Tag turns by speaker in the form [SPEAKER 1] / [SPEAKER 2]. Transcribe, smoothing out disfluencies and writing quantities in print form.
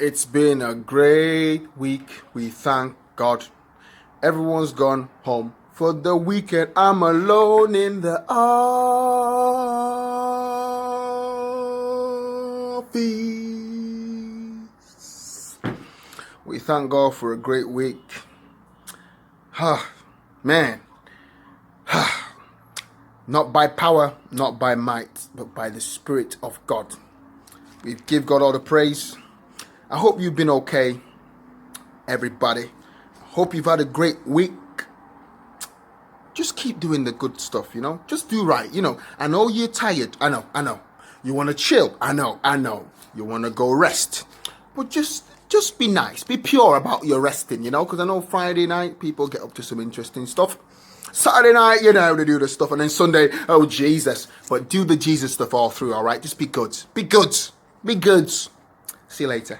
[SPEAKER 1] It's been a great week. We thank God. Everyone's gone home for the weekend. I'm alone in the office. We thank God for a great week. Man. Not by power, not by might, but by the Spirit of God. We give God all the praise. I hope you've been okay, everybody. I hope you've had a great week. Just keep doing the good stuff, Just do right, I know you're tired. I know. You want to chill. I know. You want to go rest. But just be nice. Be pure about your resting, Because I know Friday night, people get up to some interesting stuff. Saturday night, they do the stuff. And then Sunday, oh, Jesus. But do the Jesus stuff all through, all right? Just be good. Be good. Be good. See you later.